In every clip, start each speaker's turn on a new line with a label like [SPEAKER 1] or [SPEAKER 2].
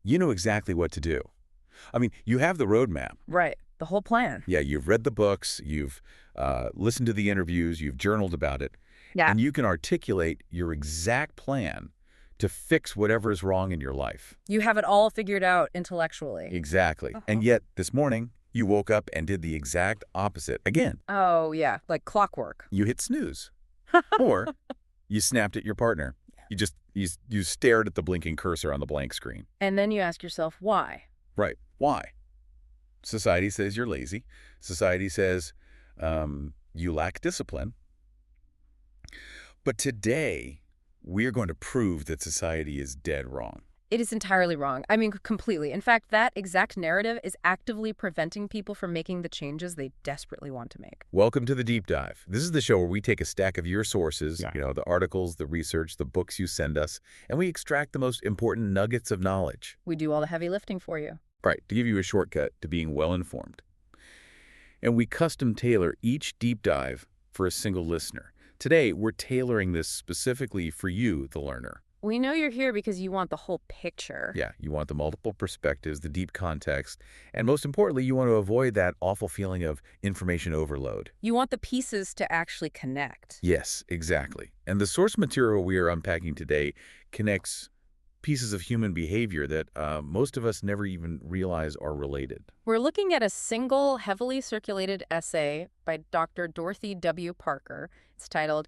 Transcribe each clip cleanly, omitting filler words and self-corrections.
[SPEAKER 1] You know exactly what to do. I mean, you have the roadmap.
[SPEAKER 2] Right. The whole plan.
[SPEAKER 1] Yeah, you've read the books, you've listened to the interviews, you've journaled about it,
[SPEAKER 2] Yeah.
[SPEAKER 1] and you can articulate your exact plan to fix whatever is wrong in your life.
[SPEAKER 2] You have it all figured out intellectually.
[SPEAKER 1] Exactly. And yet, this morning, you woke up and did the exact opposite again.
[SPEAKER 2] Oh, yeah. Like clockwork.
[SPEAKER 1] You hit snooze. Or you snapped at your partner. You stared at the blinking cursor on the blank screen.
[SPEAKER 2] And then you ask yourself, why?
[SPEAKER 1] Right. Why? Society says you're lazy. Society says you lack discipline. But today, we're going to prove that society is dead wrong.
[SPEAKER 2] It is entirely wrong. I mean, completely. In fact, that exact narrative is actively preventing people from making the changes they desperately want to make.
[SPEAKER 1] Welcome to the Deep Dive. This is the show where we take a stack of your sources,
[SPEAKER 3] Yeah.
[SPEAKER 1] the articles, the research, the books you send us, and we extract the most important nuggets of knowledge.
[SPEAKER 2] We do all the heavy lifting for you.
[SPEAKER 1] Right, to give you a shortcut to being well-informed. And we custom tailor each deep dive for a single listener. Today, we're tailoring this specifically for you, the learner.
[SPEAKER 2] We know you're here because you want the whole picture.
[SPEAKER 1] Yeah, you want the multiple perspectives, the deep context, and most importantly, you want to avoid that awful feeling of information overload.
[SPEAKER 2] You want the pieces to actually connect.
[SPEAKER 1] Yes, exactly. And the source material we are unpacking today connects pieces of human behavior that most of us never even realize are related.
[SPEAKER 2] We're looking at a single, heavily circulated essay by Dr. Dorothy W. Parker. It's titled,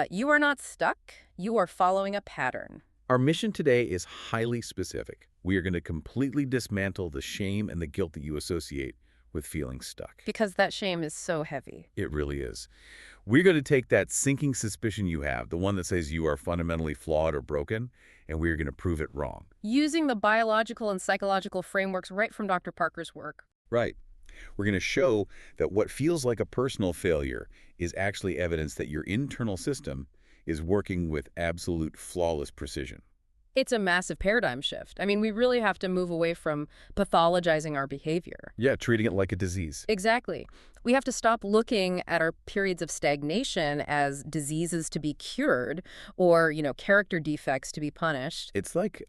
[SPEAKER 2] You Are Not Stuck, You Are Following a Pattern.
[SPEAKER 1] Our mission today is highly specific. We are going to completely dismantle the shame and the guilt that you associate with feeling stuck.
[SPEAKER 2] Because that shame is so heavy.
[SPEAKER 1] It really is. We're going to take that sinking suspicion you have, the one that says you are fundamentally flawed or broken, and we're going to prove it wrong.
[SPEAKER 2] Using the biological and psychological frameworks right from Dr. Parker's work.
[SPEAKER 1] Right. We're going to show that what feels like a personal failure is actually evidence that your internal system is working with absolute flawless precision.
[SPEAKER 2] It's a massive paradigm shift. I mean, we really have to move away from pathologizing our behavior.
[SPEAKER 1] Yeah, treating it like a disease.
[SPEAKER 2] Exactly. We have to stop looking at our periods of stagnation as diseases to be cured or, character defects to be punished.
[SPEAKER 1] It's like,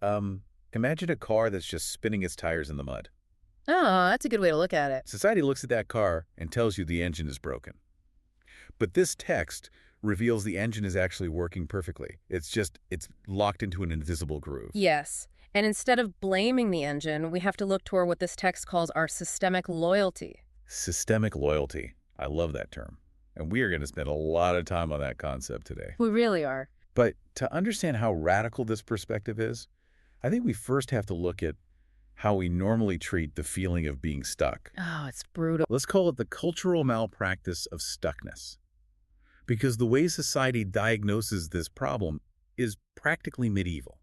[SPEAKER 1] imagine a car that's just spinning its tires in the mud.
[SPEAKER 2] Oh, that's a good way to look at it.
[SPEAKER 1] Society looks at that car and tells you the engine is broken. But this text reveals the engine is actually working perfectly. It's locked into an invisible groove.
[SPEAKER 2] Yes. And instead of blaming the engine, we have to look toward what this text calls our systemic loyalty.
[SPEAKER 1] Systemic loyalty. I love that term. And we are going to spend a lot of time on that concept today.
[SPEAKER 2] We really are.
[SPEAKER 1] But to understand how radical this perspective is, I think we first have to look at how we normally treat the feeling of being stuck.
[SPEAKER 2] Oh, it's brutal.
[SPEAKER 1] Let's call it the cultural malpractice of stuckness. Because the way society diagnoses this problem is practically medieval.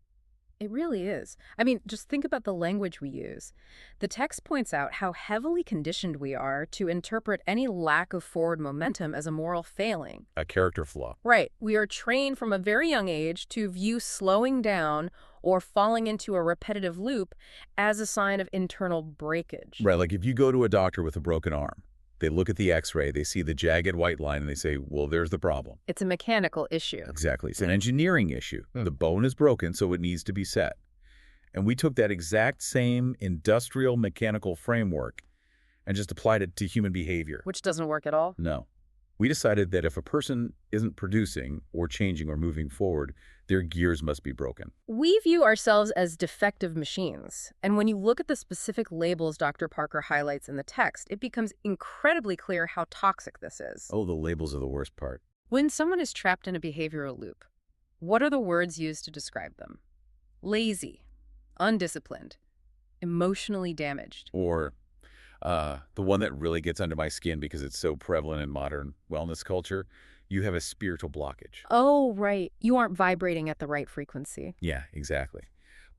[SPEAKER 2] It really is. I mean, just think about the language we use. The text points out how heavily conditioned we are to interpret any lack of forward momentum as a moral failing.
[SPEAKER 1] A character flaw.
[SPEAKER 2] Right. We are trained from a very young age to view slowing down or falling into a repetitive loop as a sign of internal breakage.
[SPEAKER 1] Right, like if you go to a doctor with a broken arm, they look at the x-ray, they see the jagged white line, and they say, well, there's the problem.
[SPEAKER 2] It's a mechanical issue.
[SPEAKER 1] Exactly. It's an engineering issue. The bone is broken, so it needs to be set. And we took that exact same industrial mechanical framework and just applied it to human behavior.
[SPEAKER 2] Which doesn't work at all.
[SPEAKER 1] No. We decided that if a person isn't producing or changing or moving forward, their gears must be broken.
[SPEAKER 2] We view ourselves as defective machines. And when you look at the specific labels Dr. Parker highlights in the text, it becomes incredibly clear how toxic this is.
[SPEAKER 1] Oh, the labels are the worst part.
[SPEAKER 2] When someone is trapped in a behavioral loop, what are the words used to describe them? Lazy, undisciplined, emotionally damaged.
[SPEAKER 1] Or the one that really gets under my skin because it's so prevalent in modern wellness culture, you have a spiritual blockage.
[SPEAKER 2] Oh, right. You aren't vibrating at the right frequency.
[SPEAKER 1] Yeah, exactly.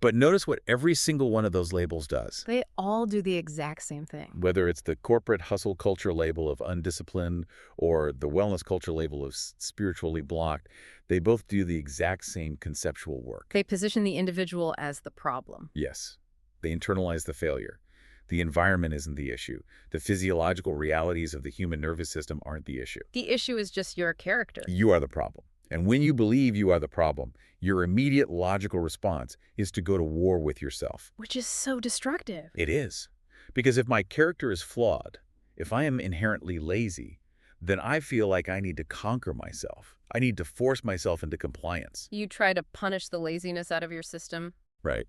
[SPEAKER 1] But notice what every single one of those labels does.
[SPEAKER 2] They all do the exact same thing.
[SPEAKER 1] Whether it's the corporate hustle culture label of undisciplined or the wellness culture label of spiritually blocked, they both do the exact same conceptual work.
[SPEAKER 2] They position the individual as the problem.
[SPEAKER 1] Yes. They internalize the failure. The environment isn't the issue. The physiological realities of the human nervous system aren't the issue.
[SPEAKER 2] The issue is just your character.
[SPEAKER 1] You are the problem. And when you believe you are the problem, your immediate logical response is to go to war with yourself.
[SPEAKER 2] Which is so destructive.
[SPEAKER 1] It is. Because if my character is flawed, if I am inherently lazy, then I feel like I need to conquer myself. I need to force myself into compliance.
[SPEAKER 2] You try to punish the laziness out of your system.
[SPEAKER 1] Right.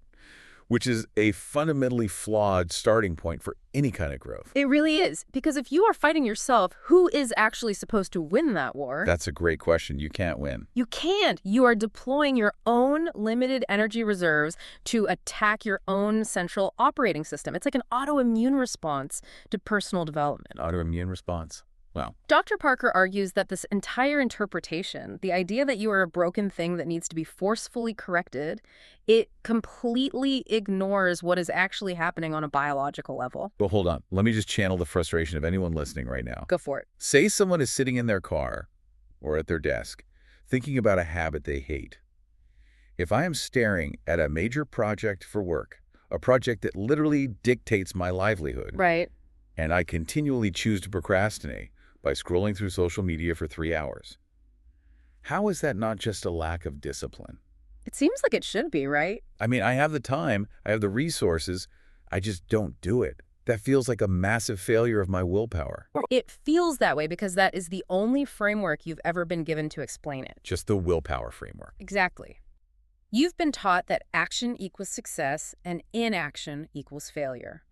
[SPEAKER 1] Which is a fundamentally flawed starting point for any kind of growth.
[SPEAKER 2] It really is. Because if you are fighting yourself, who is actually supposed to win that war?
[SPEAKER 1] That's a great question. You can't win.
[SPEAKER 2] You can't. You are deploying your own limited energy reserves to attack your own central operating system. It's like an autoimmune response to personal development.
[SPEAKER 1] Autoimmune response. Wow.
[SPEAKER 2] Dr. Parker argues that this entire interpretation, the idea that you are a broken thing that needs to be forcefully corrected, it completely ignores what is actually happening on a biological level.
[SPEAKER 1] But hold on. Let me just channel the frustration of anyone listening right now.
[SPEAKER 2] Go for it.
[SPEAKER 1] Say someone is sitting in their car or at their desk thinking about a habit they hate. If I am staring at a major project for work, a project that literally dictates my livelihood,
[SPEAKER 2] Right.
[SPEAKER 1] and I continually choose to procrastinate by scrolling through social media for 3 hours, how is that not just a lack of discipline?
[SPEAKER 2] It seems like it should be, right?
[SPEAKER 1] I mean, I have the time, I have the resources, I just don't do it. That feels like a massive failure of my willpower.
[SPEAKER 2] It feels that way because that is the only framework you've ever been given to explain it.
[SPEAKER 1] Just the willpower framework.
[SPEAKER 2] Exactly. You've been taught that action equals success and inaction equals failure.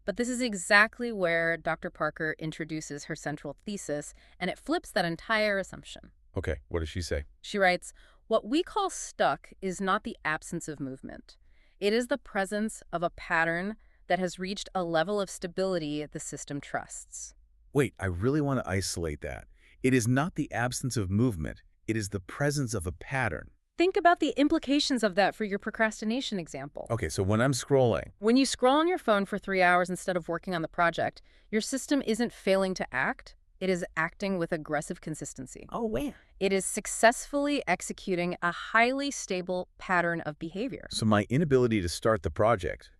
[SPEAKER 2] But this is exactly where Dr. Parker introduces her central thesis, and it flips that entire assumption.
[SPEAKER 1] Okay, what does she say?
[SPEAKER 2] She writes, "What we call stuck is not the absence of movement. It is the presence of a pattern that has reached a level of stability the system trusts."
[SPEAKER 1] Wait, I really want to isolate that. It is not the absence of movement. It is the presence of a pattern.
[SPEAKER 2] Think about the implications of that for your procrastination example.
[SPEAKER 1] Okay, so when I'm scrolling,
[SPEAKER 2] When you scroll on your phone for 3 hours instead of working on the project, your system isn't failing to act. It is acting with aggressive consistency.
[SPEAKER 1] oh, wait.
[SPEAKER 2] It is successfully executing a highly stable pattern of behavior.
[SPEAKER 1] So my inability to start the project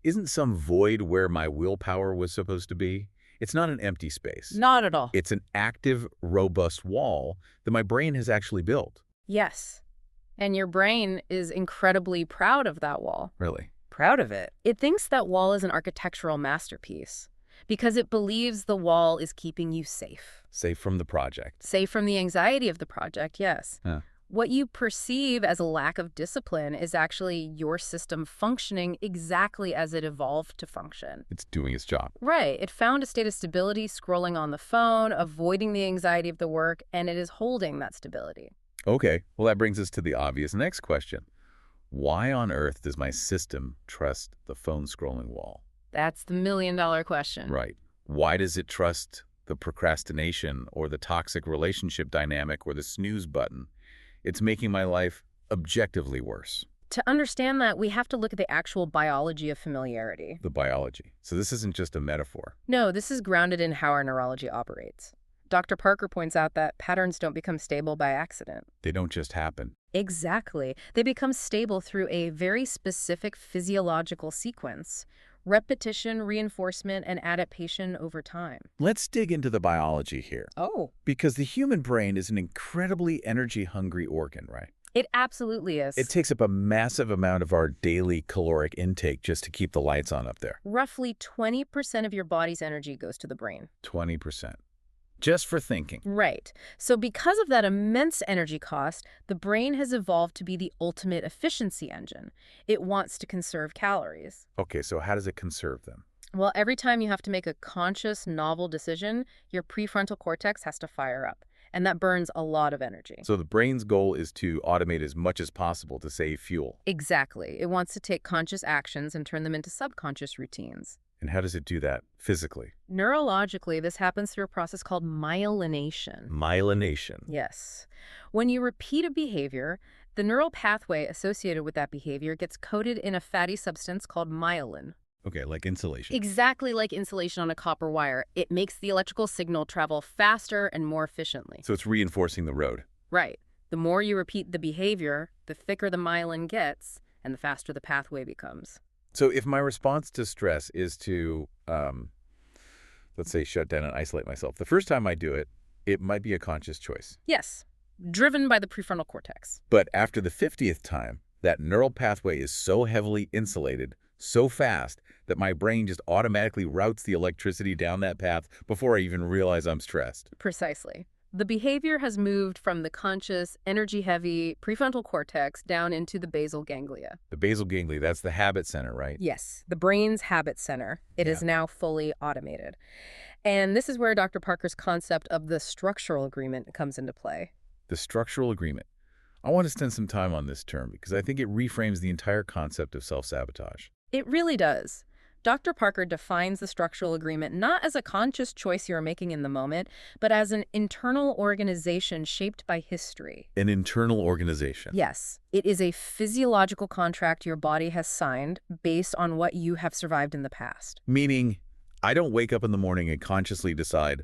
[SPEAKER 1] isn't some void where my willpower was supposed to be. It's not an empty space.
[SPEAKER 2] Not at all.
[SPEAKER 1] It's an active, robust wall that my brain has actually built.
[SPEAKER 2] Yes. And your brain is incredibly proud of that wall.
[SPEAKER 1] Really?
[SPEAKER 2] Proud of it. It thinks that wall is an architectural masterpiece because it believes the wall is keeping you safe.
[SPEAKER 1] Safe from the project.
[SPEAKER 2] Safe from the anxiety of the project, yes.
[SPEAKER 1] Huh.
[SPEAKER 2] What you perceive as a lack of discipline is actually your system functioning exactly as it evolved to function.
[SPEAKER 1] It's doing its job.
[SPEAKER 2] Right. It found a state of stability scrolling on the phone, avoiding the anxiety of the work, and it is holding that stability.
[SPEAKER 1] Okay, well that brings us to the obvious next question. Why on earth does my system trust the phone scrolling wall?
[SPEAKER 2] That's the million-dollar question.
[SPEAKER 1] Right. Why does it trust the procrastination or the toxic relationship dynamic or the snooze button? It's making my life objectively worse.
[SPEAKER 2] To understand that, we have to look at the actual biology of familiarity.
[SPEAKER 1] The biology. So this isn't just a metaphor.
[SPEAKER 2] No, this is grounded in how our neurology operates. Dr. Parker points out that patterns don't become stable by accident.
[SPEAKER 1] They don't just happen.
[SPEAKER 2] Exactly. They become stable through a very specific physiological sequence: repetition, reinforcement, and adaptation over time.
[SPEAKER 1] Let's dig into the biology here.
[SPEAKER 2] Oh.
[SPEAKER 1] Because the human brain is an incredibly energy-hungry organ, right?
[SPEAKER 2] It absolutely is.
[SPEAKER 1] It takes up a massive amount of our daily caloric intake just to keep the lights on up there.
[SPEAKER 2] Roughly 20% of your body's energy goes to the brain.
[SPEAKER 1] 20%. Just for thinking.
[SPEAKER 2] Right. So because of that immense energy cost, the brain has evolved to be the ultimate efficiency engine. It wants to conserve calories.
[SPEAKER 1] Okay, so how does it conserve them?
[SPEAKER 2] Well, every time you have to make a conscious, novel decision, your prefrontal cortex has to fire up. And that burns a lot of energy.
[SPEAKER 1] So the brain's goal is to automate as much as possible to save fuel.
[SPEAKER 2] Exactly. It wants to take conscious actions and turn them into subconscious routines.
[SPEAKER 1] And how does it do that physically?
[SPEAKER 2] Neurologically, this happens through a process called myelination.
[SPEAKER 1] Myelination.
[SPEAKER 2] Yes. When you repeat a behavior, the neural pathway associated with that behavior gets coated in a fatty substance called myelin.
[SPEAKER 1] Okay, like insulation.
[SPEAKER 2] Exactly like insulation on a copper wire. It makes the electrical signal travel faster and more efficiently.
[SPEAKER 1] So it's reinforcing the road.
[SPEAKER 2] Right. The more you repeat the behavior, the thicker the myelin gets, and the faster the pathway becomes.
[SPEAKER 1] So if my response to stress is to, let's say, shut down and isolate myself, the first time I do it, it might be a conscious choice.
[SPEAKER 2] Yes. driven by the prefrontal cortex.
[SPEAKER 1] But after the 50th time, that neural pathway is so heavily insulated, so fast, that my brain just automatically routes the electricity down that path before I even realize I'm stressed.
[SPEAKER 2] Precisely. The behavior has moved from the conscious, energy-heavy prefrontal cortex down into the basal ganglia.
[SPEAKER 1] The basal ganglia, that's the habit center, right?
[SPEAKER 2] Yes, the brain's habit center. It is now fully automated. And this is where Dr. Parker's concept of the structural agreement comes into play.
[SPEAKER 1] The structural agreement. I want to spend some time on this term because I think it reframes the entire concept of self-sabotage.
[SPEAKER 2] It really does. Dr. Parker defines the structural agreement not as a conscious choice you're making in the moment, but as an internal organization shaped by history.
[SPEAKER 1] An internal organization.
[SPEAKER 2] Yes, it is a physiological contract your body has signed based on what you have survived in the past.
[SPEAKER 1] Meaning, I don't wake up in the morning and consciously decide,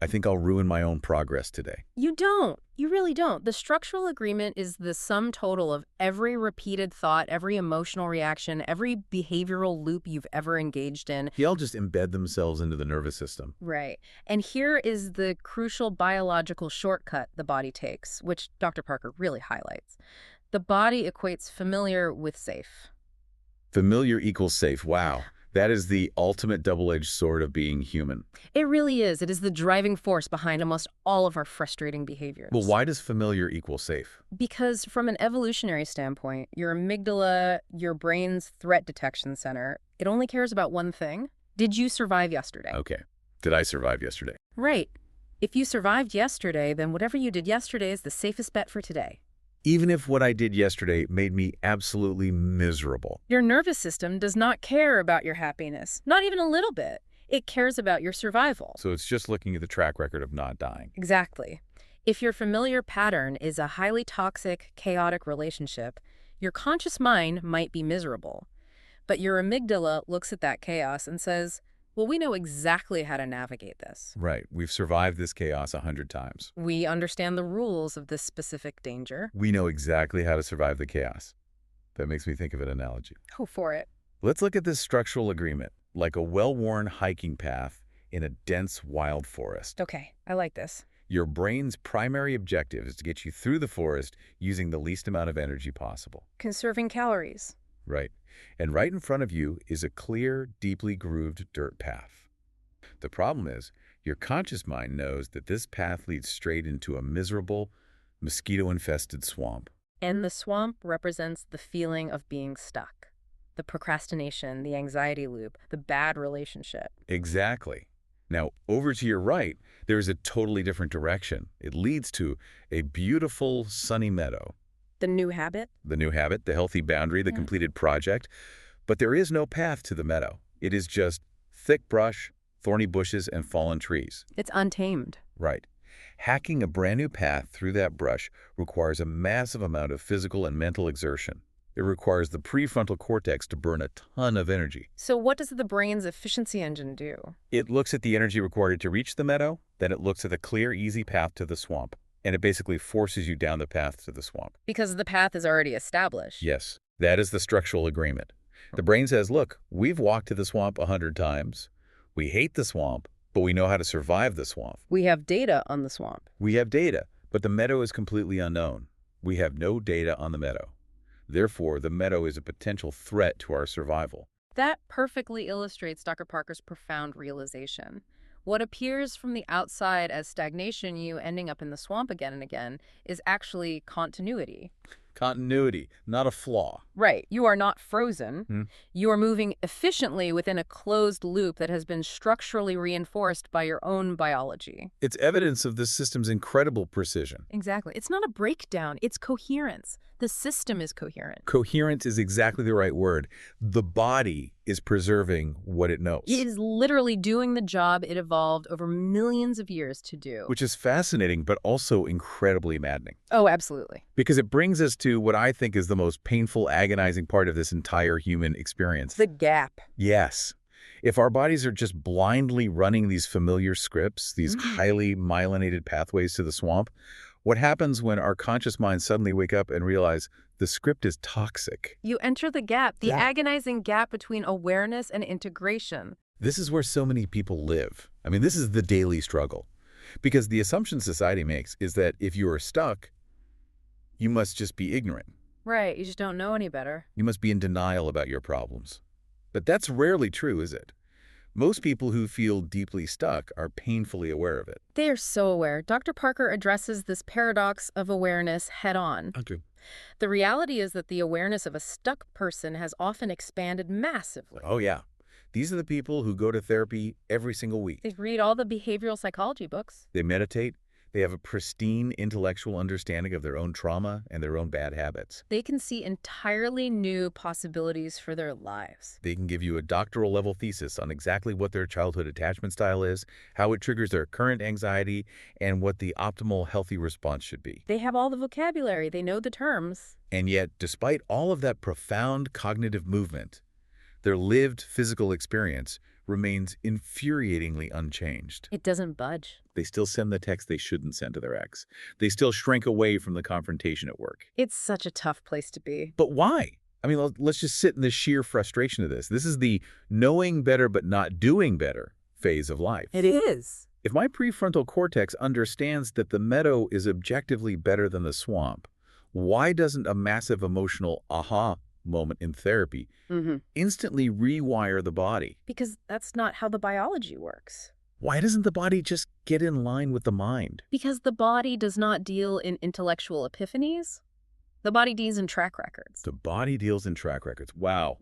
[SPEAKER 1] I think I'll ruin my own progress today.
[SPEAKER 2] You don't. You really don't. The structural agreement is the sum total of every repeated thought, every emotional reaction, every behavioral loop you've ever engaged in.
[SPEAKER 1] They all just embed themselves into the nervous system.
[SPEAKER 2] Right. And here is the crucial biological shortcut the body takes, which Dr. Parker really highlights. The body equates familiar with safe.
[SPEAKER 1] Familiar equals safe. Wow. That is the ultimate double-edged sword of being human.
[SPEAKER 2] It really is. It is the driving force behind almost all of our frustrating behaviors.
[SPEAKER 1] Well, why does familiar equal safe?
[SPEAKER 2] Because from an evolutionary standpoint, your amygdala, your brain's threat detection center, it only cares about one thing. Did you survive yesterday?
[SPEAKER 1] Okay. Did I survive yesterday?
[SPEAKER 2] Right. If you survived yesterday, then whatever you did yesterday is the safest bet for today.
[SPEAKER 1] Even if what I did yesterday made me absolutely miserable.
[SPEAKER 2] Your nervous system does not care about your happiness, not even a little bit. It cares about your survival.
[SPEAKER 1] So it's just looking at the track record of not dying.
[SPEAKER 2] Exactly. If your familiar pattern is a highly toxic, chaotic relationship, your conscious mind might be miserable. But your amygdala looks at that chaos and says, well, we know exactly how to navigate this.
[SPEAKER 1] Right. We've survived this chaos 100 times.
[SPEAKER 2] We understand the rules of this specific danger.
[SPEAKER 1] We know exactly how to survive the chaos. That makes me think of an analogy.
[SPEAKER 2] Go for it.
[SPEAKER 1] Let's look at this structural agreement, like a well-worn hiking path in a dense wild forest.
[SPEAKER 2] Okay, I like this.
[SPEAKER 1] Your brain's primary objective is to get you through the forest using the least amount of energy possible.
[SPEAKER 2] Conserving calories.
[SPEAKER 1] Right. And right in front of you is a clear, deeply grooved dirt path. The problem is, your conscious mind knows that this path leads straight into a miserable, mosquito-infested swamp.
[SPEAKER 2] And the swamp represents the feeling of being stuck. The procrastination, the anxiety loop, the bad relationship.
[SPEAKER 1] Exactly. Now, over to your right, there's a totally different direction. It leads to a beautiful, sunny meadow.
[SPEAKER 2] The new habit?
[SPEAKER 1] The new habit, the healthy boundary, the completed project. But there is no path to the meadow. It is just thick brush, thorny bushes, and fallen trees.
[SPEAKER 2] It's untamed.
[SPEAKER 1] Right. Hacking a brand new path through that brush requires a massive amount of physical and mental exertion. It requires the prefrontal cortex to burn a ton of energy.
[SPEAKER 2] So what does the brain's efficiency engine do?
[SPEAKER 1] It looks at the energy required to reach the meadow, then it looks at the clear, easy path to the swamp. And it basically forces you down the path to the swamp.
[SPEAKER 2] Because the path is already established.
[SPEAKER 1] Yes, that is the structural agreement. The brain says, look, we've walked to the swamp 100 times. We hate the swamp, but we know how to survive the swamp.
[SPEAKER 2] We have data on the swamp.
[SPEAKER 1] We have data, but the meadow is completely unknown. We have no data on the meadow. Therefore, the meadow is a potential threat to our survival.
[SPEAKER 2] That perfectly illustrates Dr. Parker's profound realization. What appears from the outside as stagnation, you ending up in the swamp again and again, is actually continuity.
[SPEAKER 1] Continuity, not a flaw.
[SPEAKER 2] Right. You are not frozen. You are moving efficiently within a closed loop that has been structurally reinforced by your own biology.
[SPEAKER 1] It's evidence of this system's incredible precision.
[SPEAKER 2] Exactly. It's not a breakdown. It's coherence. The system is coherent.
[SPEAKER 1] Coherence is exactly the right word. The body is preserving what it knows.
[SPEAKER 2] It is literally doing the job it evolved over millions of years to do.
[SPEAKER 1] Which is fascinating, but also incredibly maddening.
[SPEAKER 2] Oh, absolutely.
[SPEAKER 1] Because it brings us to what I think is the most painful, agonizing part of this entire human experience.
[SPEAKER 2] The gap.
[SPEAKER 1] Yes. If our bodies are just blindly running these familiar scripts, these highly myelinated pathways to the swamp, what happens when our conscious minds suddenly wake up and realize the script is toxic?
[SPEAKER 2] You enter the gap, the agonizing gap between awareness and integration.
[SPEAKER 1] This is where so many people live. I mean, this is the daily struggle. Because the assumption society makes is that if you are stuck, You must just be ignorant.
[SPEAKER 2] Right, you just don't know any better.
[SPEAKER 1] You must be in denial about your problems. But that's rarely true, is it? Most people who feel deeply stuck are painfully aware of it.
[SPEAKER 2] They are so aware. Dr. Parker addresses this paradox of awareness head on.
[SPEAKER 1] Okay.
[SPEAKER 2] The reality is that the awareness of a stuck person has often expanded massively.
[SPEAKER 1] Oh, yeah. These are the people who go to therapy every single week.
[SPEAKER 2] They read all the behavioral psychology books.
[SPEAKER 1] They meditate. They have a pristine intellectual understanding of their own trauma and their own bad habits.
[SPEAKER 2] They can see entirely new possibilities for their lives.
[SPEAKER 1] They can give you a doctoral level thesis on exactly what their childhood attachment style is, how it triggers their current anxiety, and what the optimal healthy response should be.
[SPEAKER 2] They have all the vocabulary. They know the terms.
[SPEAKER 1] And yet, despite all of that profound cognitive movement, their lived physical experience remains infuriatingly unchanged.
[SPEAKER 2] It doesn't budge.
[SPEAKER 1] They still send the text they shouldn't send to their ex. They still shrink away from the confrontation at work.
[SPEAKER 2] It's such a tough place to be.
[SPEAKER 1] But why? I mean, let's just sit in the sheer frustration of this. This is the knowing better but not doing better phase of life.
[SPEAKER 2] It is.
[SPEAKER 1] If my prefrontal cortex understands that the meadow is objectively better than the swamp, why doesn't a massive emotional aha moment in therapy instantly rewire the body?
[SPEAKER 2] Because that's not how the biology works.
[SPEAKER 1] Why doesn't the body just get in line with the mind?
[SPEAKER 2] Because the body does not deal in intellectual epiphanies. The body deals in track records.
[SPEAKER 1] The body deals in track records. Wow.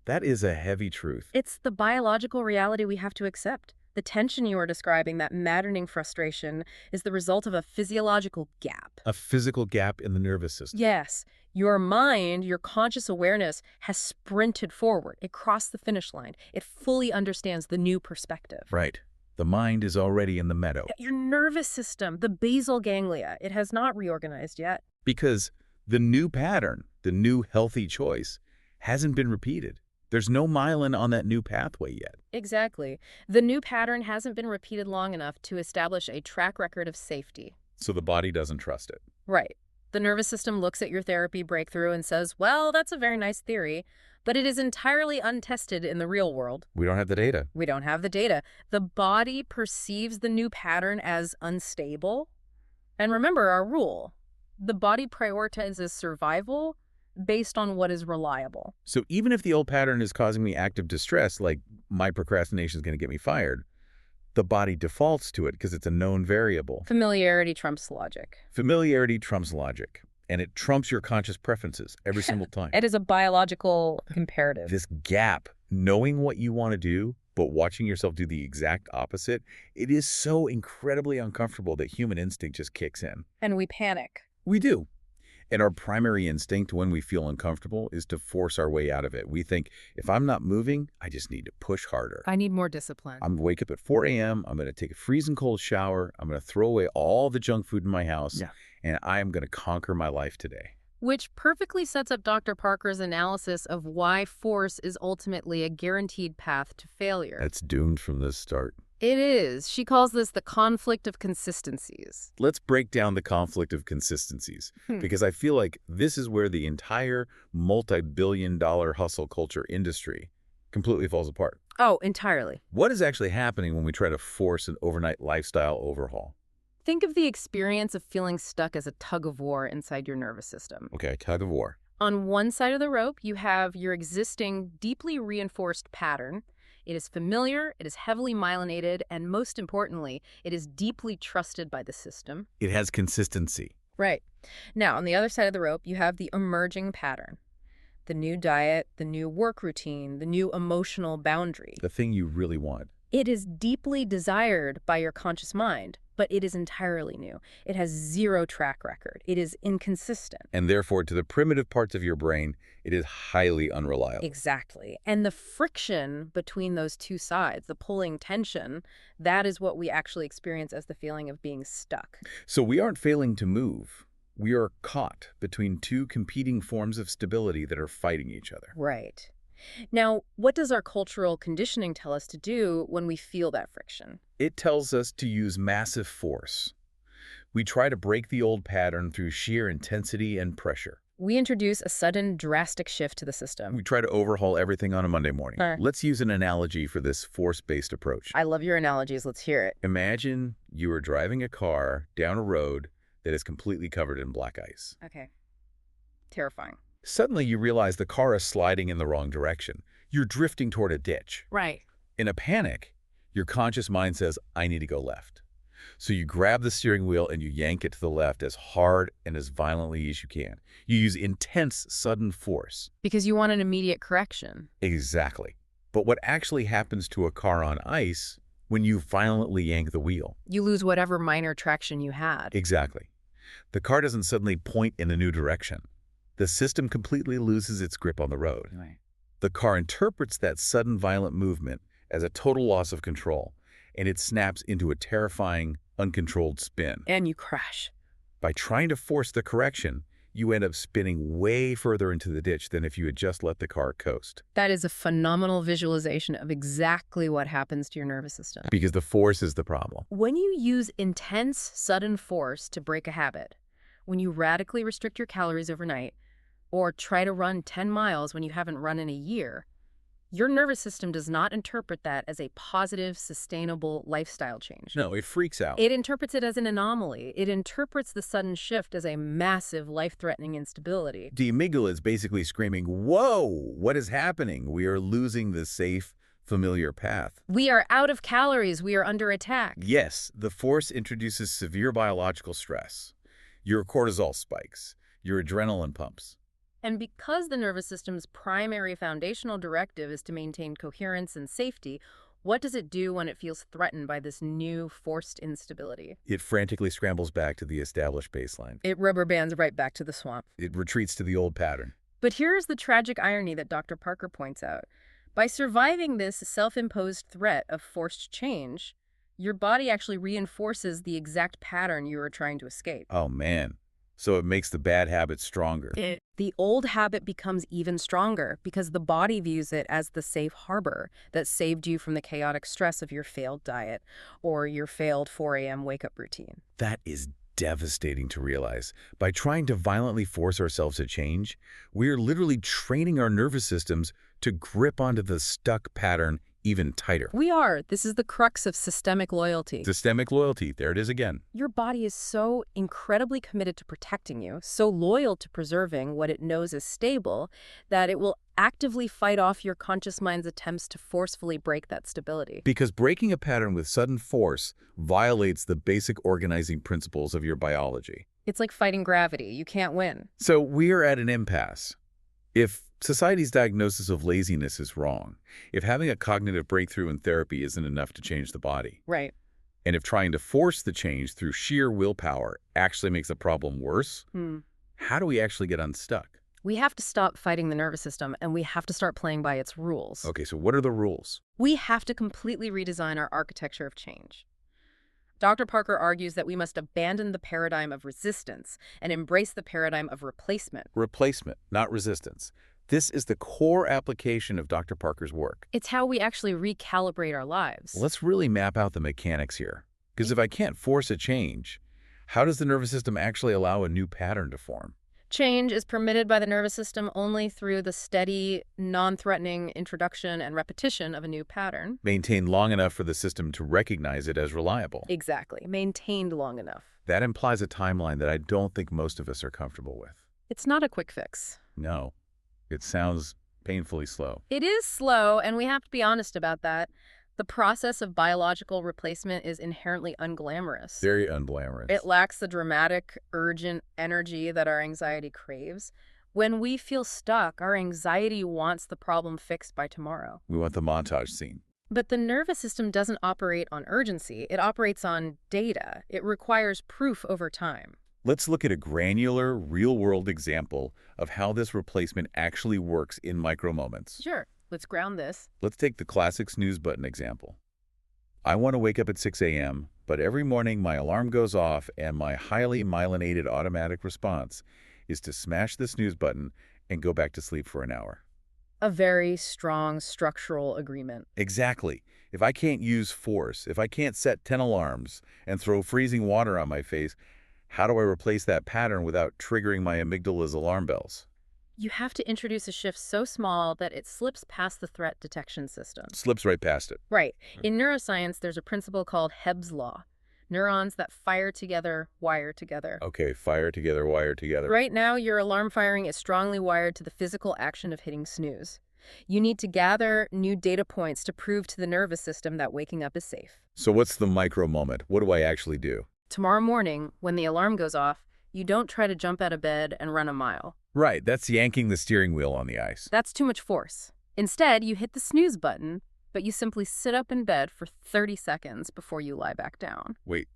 [SPEAKER 1] That is a heavy truth.
[SPEAKER 2] It's the biological reality we have to accept. The tension you are describing, that maddening frustration, is the result of a physiological gap.
[SPEAKER 1] A physical gap in the nervous system.
[SPEAKER 2] Yes. Your mind, your conscious awareness, has sprinted forward. It crossed the finish line. It fully understands the new perspective.
[SPEAKER 1] Right. The mind is already in the meadow.
[SPEAKER 2] Your nervous system, the basal ganglia, it has not reorganized yet.
[SPEAKER 1] Because the new pattern, the new healthy choice, hasn't been repeated. There's no myelin on that new pathway yet.
[SPEAKER 2] Exactly. The new pattern hasn't been repeated long enough to establish a track record of safety.
[SPEAKER 1] So the body doesn't trust it.
[SPEAKER 2] Right. The nervous system looks at your therapy breakthrough and says, well, that's a very nice theory, but it is entirely untested in the real world.
[SPEAKER 1] We don't have the data.
[SPEAKER 2] We don't have the data. The body perceives the new pattern as unstable. And remember our rule. The body prioritizes survival based on what is reliable.
[SPEAKER 1] So even if the old pattern is causing me active distress, like my procrastination is going to get me fired, the body defaults to it because it's a known variable.
[SPEAKER 2] Familiarity trumps logic.
[SPEAKER 1] Familiarity trumps logic, and it trumps your conscious preferences every single time.
[SPEAKER 2] It is a biological imperative.
[SPEAKER 1] This gap, knowing what you want to do, but watching yourself do the exact opposite, it is so incredibly uncomfortable that human instinct just kicks in.
[SPEAKER 2] And we panic.
[SPEAKER 1] We do. And our primary instinct when we feel uncomfortable is to force our way out of it. We think, if I'm not moving, I just need to push harder.
[SPEAKER 2] I need more discipline.
[SPEAKER 1] I'm going to wake up at 4 a.m., I'm going to take a freezing cold shower, I'm going to throw away all the junk food in my house, and I am going to conquer my life today.
[SPEAKER 2] Which perfectly sets up Dr. Parker's analysis of why force is ultimately a guaranteed path to failure.
[SPEAKER 1] That's doomed from the start.
[SPEAKER 2] It is. She calls this the conflict of consistencies.
[SPEAKER 1] Let's break down the conflict of consistencies, because I feel like this is where the entire multi-billion-dollar hustle culture industry completely falls apart.
[SPEAKER 2] Oh, entirely.
[SPEAKER 1] What is actually happening when we try to force an overnight lifestyle overhaul?
[SPEAKER 2] Think of the experience of feeling stuck as a tug of war inside your nervous system.
[SPEAKER 1] Okay, tug of war.
[SPEAKER 2] On one side of the rope, you have your existing, deeply reinforced pattern. It is familiar, it is heavily myelinated, and most importantly, it is deeply trusted by the system.
[SPEAKER 1] It has consistency.
[SPEAKER 2] Right. Now, on the other side of the rope, you have the emerging pattern. The new diet, the new work routine, the new emotional boundary.
[SPEAKER 1] The thing you really want.
[SPEAKER 2] It is deeply desired by your conscious mind, but it is entirely new. It has zero track record. It is inconsistent.
[SPEAKER 1] And therefore, to the primitive parts of your brain, it is highly unreliable.
[SPEAKER 2] Exactly. And the friction between those two sides, the pulling tension, that is what we actually experience as the feeling of being stuck.
[SPEAKER 1] So we aren't failing to move. We are caught between two competing forms of stability that are fighting each other.
[SPEAKER 2] Right. Now, what does our cultural conditioning tell us to do when we feel that friction?
[SPEAKER 1] It tells us to use massive force. We try to break the old pattern through sheer intensity and pressure.
[SPEAKER 2] We introduce a sudden, drastic shift to the system.
[SPEAKER 1] We try to overhaul everything on a Monday morning. Let's use an analogy for this force-based approach.
[SPEAKER 2] I love your analogies. Let's hear it.
[SPEAKER 1] Imagine you are driving a car down a road that is completely covered in black ice.
[SPEAKER 2] Okay. Terrifying.
[SPEAKER 1] Suddenly, you realize the car is sliding in the wrong direction. You're drifting toward a ditch.
[SPEAKER 2] Right.
[SPEAKER 1] In a panic, your conscious mind says, I need to go left. So you grab the steering wheel and you yank it to the left as hard and as violently as you can. You use intense, sudden force.
[SPEAKER 2] Because you want an immediate correction.
[SPEAKER 1] Exactly. But what actually happens to a car on ice when you violently yank the wheel?
[SPEAKER 2] You lose whatever minor traction you had.
[SPEAKER 1] Exactly. The car doesn't suddenly point in a new direction. The system completely loses its grip on the road.
[SPEAKER 2] Right.
[SPEAKER 1] The car interprets that sudden violent movement as a total loss of control, and it snaps into a terrifying, uncontrolled spin.
[SPEAKER 2] And you crash.
[SPEAKER 1] By trying to force the correction, you end up spinning way further into the ditch than if you had just let the car coast.
[SPEAKER 2] That is a phenomenal visualization of exactly what happens to your nervous system.
[SPEAKER 1] Because the force is the problem.
[SPEAKER 2] When you use intense, sudden force to break a habit, when you radically restrict your calories overnight, or try to run 10 miles when you haven't run in a year, your nervous system does not interpret that as a positive, sustainable lifestyle change.
[SPEAKER 1] No, it freaks out.
[SPEAKER 2] It interprets it as an anomaly. It interprets the sudden shift as a massive, life-threatening instability.
[SPEAKER 1] The amygdala is basically screaming, whoa, what is happening? We are losing the safe, familiar path.
[SPEAKER 2] We are out of calories. We are under attack.
[SPEAKER 1] Yes, the force introduces severe biological stress. Your cortisol spikes, your adrenaline pumps.
[SPEAKER 2] And because the nervous system's primary foundational directive is to maintain coherence and safety, what does it do when it feels threatened by this new forced instability?
[SPEAKER 1] It frantically scrambles back to the established baseline.
[SPEAKER 2] It rubber bands right back to the swamp.
[SPEAKER 1] It retreats to the old pattern.
[SPEAKER 2] But here's the tragic irony that Dr. Parker points out. By surviving this self-imposed threat of forced change, your body actually reinforces the exact pattern you were trying to escape.
[SPEAKER 1] Oh, man. So it makes the bad habit stronger.
[SPEAKER 2] The old habit becomes even stronger because the body views it as the safe harbor that saved you from the chaotic stress of your failed diet or your failed 4 a.m. wake-up routine.
[SPEAKER 1] That is devastating to realize. By trying to violently force ourselves to change, we are literally training our nervous systems to grip onto the stuck pattern even tighter.
[SPEAKER 2] We are. This is the crux of systemic loyalty.
[SPEAKER 1] Systemic loyalty. There it is again.
[SPEAKER 2] Your body is so incredibly committed to protecting you, so loyal to preserving what it knows is stable, that it will actively fight off your conscious mind's attempts to forcefully break that stability.
[SPEAKER 1] Because breaking a pattern with sudden force violates the basic organizing principles of your biology.
[SPEAKER 2] It's like fighting gravity. You can't win.
[SPEAKER 1] So we are at an impasse. If society's diagnosis of laziness is wrong, if having a cognitive breakthrough in therapy isn't enough to change the body,
[SPEAKER 2] Right.
[SPEAKER 1] and if trying to force the change through sheer willpower actually makes the problem worse, how do we actually get unstuck?
[SPEAKER 2] We have to stop fighting the nervous system, and we have to start playing by its rules.
[SPEAKER 1] Okay, so what are the rules?
[SPEAKER 2] We have to completely redesign our architecture of change. Dr. Parker argues that we must abandon the paradigm of resistance and embrace the paradigm of replacement.
[SPEAKER 1] Replacement, not resistance. This is the core application of Dr. Parker's work.
[SPEAKER 2] It's how we actually recalibrate our lives.
[SPEAKER 1] Let's really map out the mechanics here. Because if I can't force a change, how does the nervous system actually allow a new pattern to form?
[SPEAKER 2] Change is permitted by the nervous system only through the steady, non-threatening introduction and repetition of a new pattern.
[SPEAKER 1] Maintained long enough for the system to recognize it as reliable.
[SPEAKER 2] Exactly. Maintained long enough.
[SPEAKER 1] That implies a timeline that I don't think most of us are comfortable with.
[SPEAKER 2] It's not a quick fix.
[SPEAKER 1] No. It sounds painfully slow.
[SPEAKER 2] It is slow, and we have to be honest about that. The process of biological replacement is inherently unglamorous.
[SPEAKER 1] Very unglamorous.
[SPEAKER 2] It lacks the dramatic, urgent energy that our anxiety craves. When we feel stuck, our anxiety wants the problem fixed by tomorrow.
[SPEAKER 1] We want the montage scene.
[SPEAKER 2] But the nervous system doesn't operate on urgency. It operates on data. It requires proof over time.
[SPEAKER 1] Let's look at a granular, real-world example of how this replacement actually works in micro moments.
[SPEAKER 2] Sure. Let's ground this.
[SPEAKER 1] Let's take the classic snooze button example. I want to wake up at 6 a.m., but every morning my alarm goes off and my highly myelinated automatic response is to smash the snooze button and go back to sleep for an hour.
[SPEAKER 2] A very strong structural agreement.
[SPEAKER 1] Exactly. If I can't use force, if I can't set 10 alarms and throw freezing water on my face, how do I replace that pattern without triggering my amygdala's alarm bells?
[SPEAKER 2] You have to introduce a shift so small that it slips past the threat detection system.
[SPEAKER 1] Slips right past it.
[SPEAKER 2] Right. In neuroscience, there's a principle called Hebb's law. Neurons that fire together, wire together.
[SPEAKER 1] Okay, fire together, wire together.
[SPEAKER 2] Right now, your alarm firing is strongly wired to the physical action of hitting snooze. You need to gather new data points to prove to the nervous system that waking up is safe.
[SPEAKER 1] So what's the micro moment? What do I actually do?
[SPEAKER 2] Tomorrow morning, when the alarm goes off, you don't try to jump out of bed and run a mile.
[SPEAKER 1] Right, that's yanking the steering wheel on the ice.
[SPEAKER 2] That's too much force. Instead, you hit the snooze button, but you simply sit up in bed for 30 seconds before you lie back down.
[SPEAKER 1] Wait,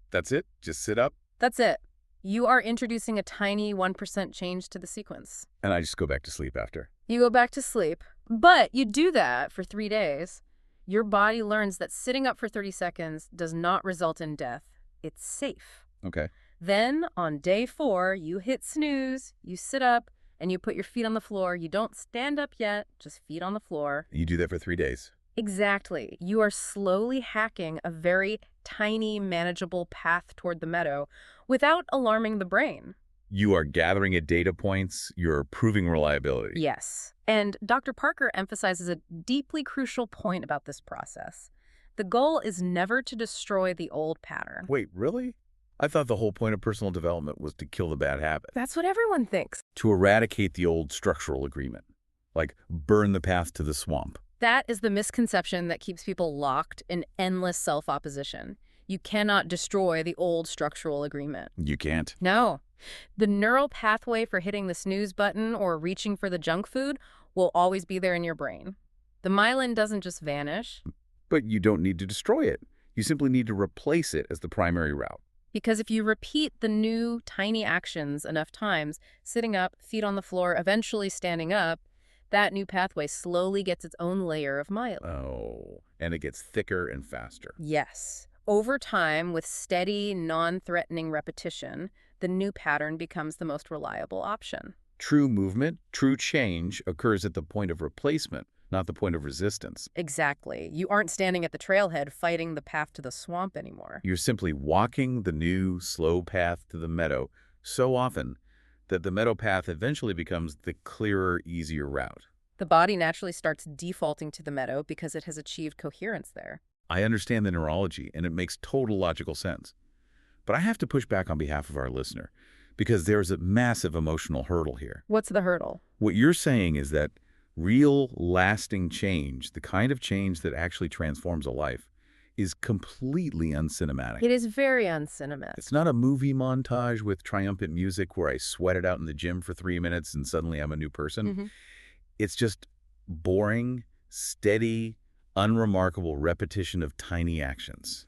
[SPEAKER 1] that's it? Just sit up?
[SPEAKER 2] That's it. You are introducing a tiny 1% change to the sequence.
[SPEAKER 1] And I just go back to sleep after.
[SPEAKER 2] You go back to sleep, but you do that for 3 days. Your body learns that sitting up for 30 seconds does not result in death. It's safe.
[SPEAKER 1] Okay.
[SPEAKER 2] Then, on day 4, you hit snooze, you sit up, and you put your feet on the floor. You don't stand up yet, just feet on the floor.
[SPEAKER 1] You do that for 3 days.
[SPEAKER 2] Exactly. You are slowly hacking a very tiny, manageable path toward the meadow without alarming the brain.
[SPEAKER 1] You are gathering at data points, you're proving reliability.
[SPEAKER 2] Yes. And Dr. Parker emphasizes a deeply crucial point about this process. The goal is never to destroy the old pattern.
[SPEAKER 1] Wait, really? I thought the whole point of personal development was to kill the bad habit.
[SPEAKER 2] That's what everyone thinks.
[SPEAKER 1] To eradicate the old structural agreement. Like burn the path to the swamp.
[SPEAKER 2] That is the misconception that keeps people locked in endless self-opposition. You cannot destroy the old structural agreement.
[SPEAKER 1] You can't.
[SPEAKER 2] No. The neural pathway for hitting the snooze button or reaching for the junk food will always be there in your brain. The myelin doesn't just vanish.
[SPEAKER 1] But you don't need to destroy it. You simply need to replace it as the primary route.
[SPEAKER 2] Because if you repeat the new tiny actions enough times, sitting up, feet on the floor, eventually standing up, that new pathway slowly gets its own layer of myelin.
[SPEAKER 1] Oh, and it gets thicker and faster.
[SPEAKER 2] Yes. Over time, with steady, non-threatening repetition, the new pattern becomes the most reliable option.
[SPEAKER 1] True movement, true change occurs at the point of replacement, not the point of resistance.
[SPEAKER 2] Exactly. You aren't standing at the trailhead fighting the path to the swamp anymore.
[SPEAKER 1] You're simply walking the new, slow path to the meadow so often that the meadow path eventually becomes the clearer, easier route.
[SPEAKER 2] The body naturally starts defaulting to the meadow because it has achieved coherence there.
[SPEAKER 1] I understand the neurology, and it makes total logical sense. But I have to push back on behalf of our listener, because there's a massive emotional hurdle here.
[SPEAKER 2] What's the hurdle?
[SPEAKER 1] What you're saying is that real, lasting change, the kind of change that actually transforms a life, is completely uncinematic.
[SPEAKER 2] It is very uncinematic.
[SPEAKER 1] It's not a movie montage with triumphant music where I sweat it out in the gym for 3 minutes and suddenly I'm a new person. It's just boring, steady, unremarkable repetition of tiny actions.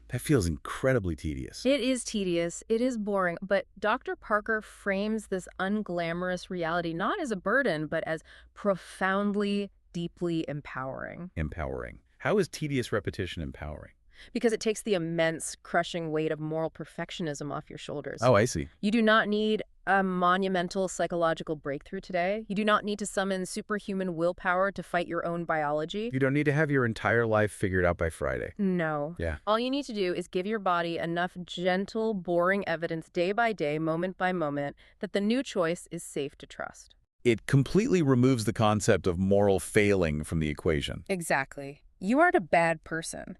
[SPEAKER 1] That feels incredibly tedious.
[SPEAKER 2] It is tedious, it is boring, but Dr. Parker frames this unglamorous reality not as a burden, but as profoundly, deeply empowering.
[SPEAKER 1] Empowering. How is tedious repetition empowering?
[SPEAKER 2] Because it takes the immense, crushing weight of moral perfectionism off your shoulders.
[SPEAKER 1] Oh, I see.
[SPEAKER 2] You do not need a monumental psychological breakthrough today. You do not need to summon superhuman willpower to fight your own biology.
[SPEAKER 1] You don't need to have your entire life figured out by Friday.
[SPEAKER 2] No.
[SPEAKER 1] Yeah.
[SPEAKER 2] All you need to do is give your body enough gentle, boring evidence day by day, moment by moment, that the new choice is safe to trust.
[SPEAKER 1] It completely removes the concept of moral failing from the equation.
[SPEAKER 2] Exactly. You aren't a bad person.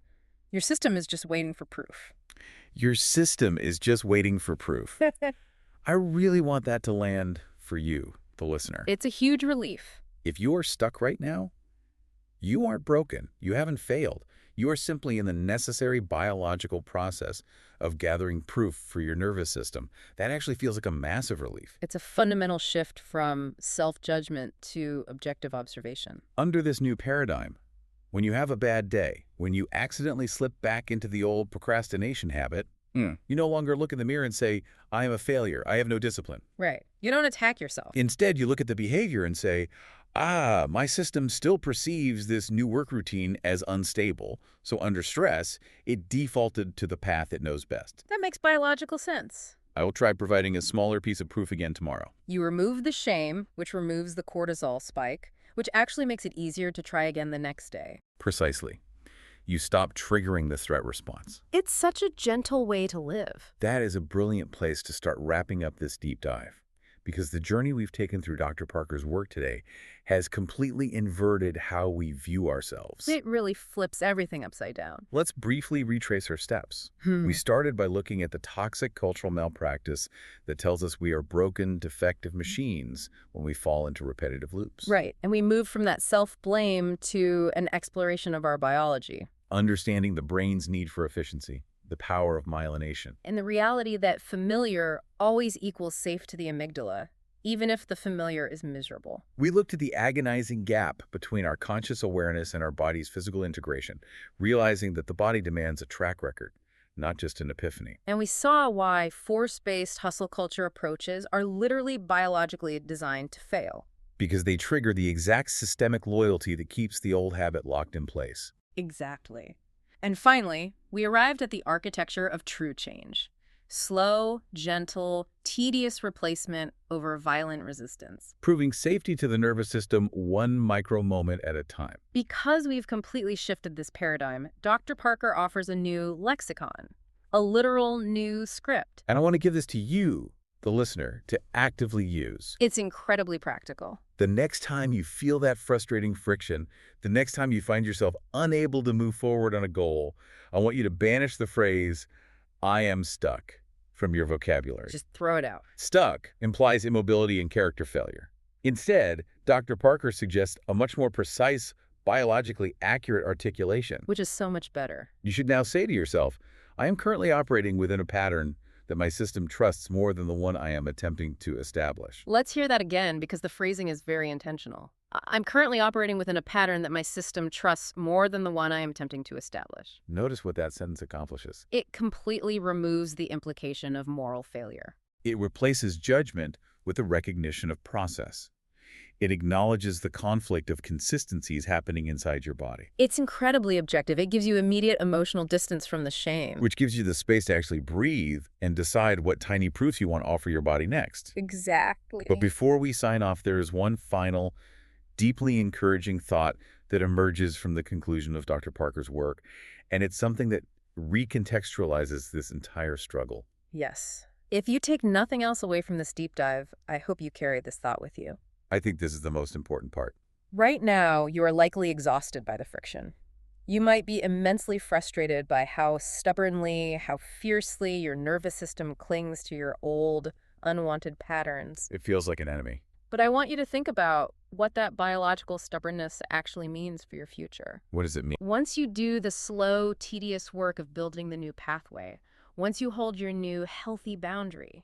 [SPEAKER 2] Your system is just waiting for proof.
[SPEAKER 1] Your system is just waiting for proof. I really want that to land for you, the listener.
[SPEAKER 2] It's a huge relief.
[SPEAKER 1] If you are stuck right now, you aren't broken. You haven't failed. You are simply in the necessary biological process of gathering proof for your nervous system. That actually feels like a massive relief.
[SPEAKER 2] It's a fundamental shift from self-judgment to objective observation.
[SPEAKER 1] Under this new paradigm, when you have a bad day, when you accidentally slip back into the old procrastination habit, you no longer look in the mirror and say, I am a failure, I have no discipline.
[SPEAKER 2] Right. You don't attack yourself.
[SPEAKER 1] Instead, you look at the behavior and say, my system still perceives this new work routine as unstable, so under stress, it defaulted to the path it knows best.
[SPEAKER 2] That makes biological sense.
[SPEAKER 1] I will try providing a smaller piece of proof again tomorrow.
[SPEAKER 2] You remove the shame, which removes the cortisol spike, which actually makes it easier to try again the next day.
[SPEAKER 1] Precisely. You stop triggering the threat response.
[SPEAKER 2] It's such a gentle way to live.
[SPEAKER 1] That is a brilliant place to start wrapping up this deep dive. because the journey we've taken through Dr. Parker's work today has completely inverted how we view ourselves.
[SPEAKER 2] It really flips everything upside down.
[SPEAKER 1] Let's briefly retrace our steps. We started by looking at the toxic cultural malpractice that tells us we are broken, defective machines when we fall into repetitive loops.
[SPEAKER 2] Right, and we moved from that self-blame to an exploration of our biology.
[SPEAKER 1] Understanding the brain's need for efficiency, the power of myelination.
[SPEAKER 2] And the reality that familiar always equals safe to the amygdala, even if the familiar is miserable.
[SPEAKER 1] We looked at the agonizing gap between our conscious awareness and our body's physical integration, realizing that the body demands a track record, not just an epiphany.
[SPEAKER 2] And we saw why force-based hustle culture approaches are literally biologically designed to fail.
[SPEAKER 1] Because they trigger the exact systemic loyalty that keeps the old habit locked in place.
[SPEAKER 2] Exactly. And finally, we arrived at the architecture of true change. Slow, gentle, tedious replacement over violent resistance.
[SPEAKER 1] Proving safety to the nervous system one micro moment at a time.
[SPEAKER 2] Because we've completely shifted this paradigm, Dr. Parker offers a new lexicon, a literal new script.
[SPEAKER 1] And I want to give this to you, the listener, to actively use.
[SPEAKER 2] It's incredibly practical.
[SPEAKER 1] The next time you feel that frustrating friction, the next time you find yourself unable to move forward on a goal, I want you to banish the phrase, "I am stuck," from your vocabulary.
[SPEAKER 2] Just throw it out.
[SPEAKER 1] Stuck implies immobility and character failure. Instead, Dr. Parker suggests a much more precise, biologically accurate articulation.
[SPEAKER 2] Which is so much better.
[SPEAKER 1] You should now say to yourself, I am currently operating within a pattern that my system trusts more than the one I am attempting to establish.
[SPEAKER 2] Let's hear that again because the phrasing is very intentional. I'm currently operating within a pattern that my system trusts more than the one I am attempting to establish.
[SPEAKER 1] Notice what that sentence accomplishes.
[SPEAKER 2] It completely removes the implication of moral failure.
[SPEAKER 1] It replaces judgment with a recognition of process. It acknowledges the conflict of consistencies happening inside your body.
[SPEAKER 2] It's incredibly objective. It gives you immediate emotional distance from the shame.
[SPEAKER 1] Which gives you the space to actually breathe and decide what tiny proofs you want to offer your body next.
[SPEAKER 2] Exactly.
[SPEAKER 1] But before we sign off, there is one final, deeply encouraging thought that emerges from the conclusion of Dr. Parker's work, and it's something that recontextualizes this entire struggle.
[SPEAKER 2] Yes. If you take nothing else away from this deep dive, I hope you carry this thought with you.
[SPEAKER 1] I think this is the most important part.
[SPEAKER 2] Right now, you are likely exhausted by the friction. You might be immensely frustrated by how stubbornly, how fiercely your nervous system clings to your old, unwanted patterns.
[SPEAKER 1] It feels like an enemy.
[SPEAKER 2] But I want you to think about what that biological stubbornness actually means for your future.
[SPEAKER 1] What does it mean?
[SPEAKER 2] Once you do the slow, tedious work of building the new pathway, once you hold your new healthy boundary,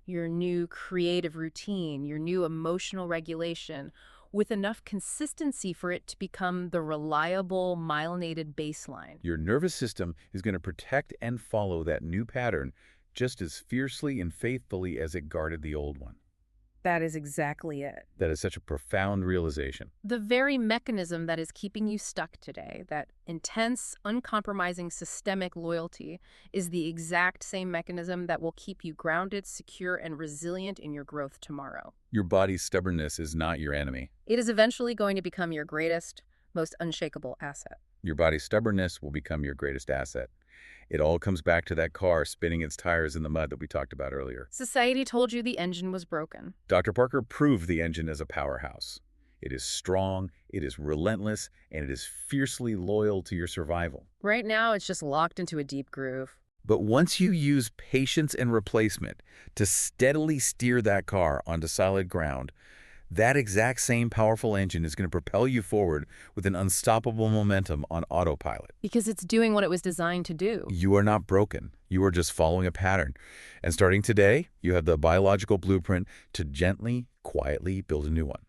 [SPEAKER 2] your new creative routine, your new emotional regulation, with enough consistency for it to become the reliable, myelinated baseline.
[SPEAKER 1] Your nervous system is going to protect and follow that new pattern just as fiercely and faithfully as it guarded the old one.
[SPEAKER 2] That is exactly it.
[SPEAKER 1] That is such a profound realization.
[SPEAKER 2] The very mechanism that is keeping you stuck today, that intense, uncompromising systemic loyalty, is the exact same mechanism that will keep you grounded, secure, and resilient in your growth tomorrow.
[SPEAKER 1] Your body's stubbornness is not your enemy.
[SPEAKER 2] It is eventually going to become your greatest, most unshakable asset.
[SPEAKER 1] Your body's stubbornness will become your greatest asset. It all comes back to that car spinning its tires in the mud that we talked about earlier.
[SPEAKER 2] Society told you the engine was broken.
[SPEAKER 1] Dr. Parker proved the engine as a powerhouse. It is strong, it is relentless, and it is fiercely loyal to your survival.
[SPEAKER 2] Right now, it's just locked into a deep groove.
[SPEAKER 1] But once you use patience and replacement to steadily steer that car onto solid ground, that exact same powerful engine is going to propel you forward with an unstoppable momentum on autopilot.
[SPEAKER 2] Because it's doing what it was designed to do.
[SPEAKER 1] You are not broken. You are just following a pattern. And starting today, you have the biological blueprint to gently, quietly build a new one.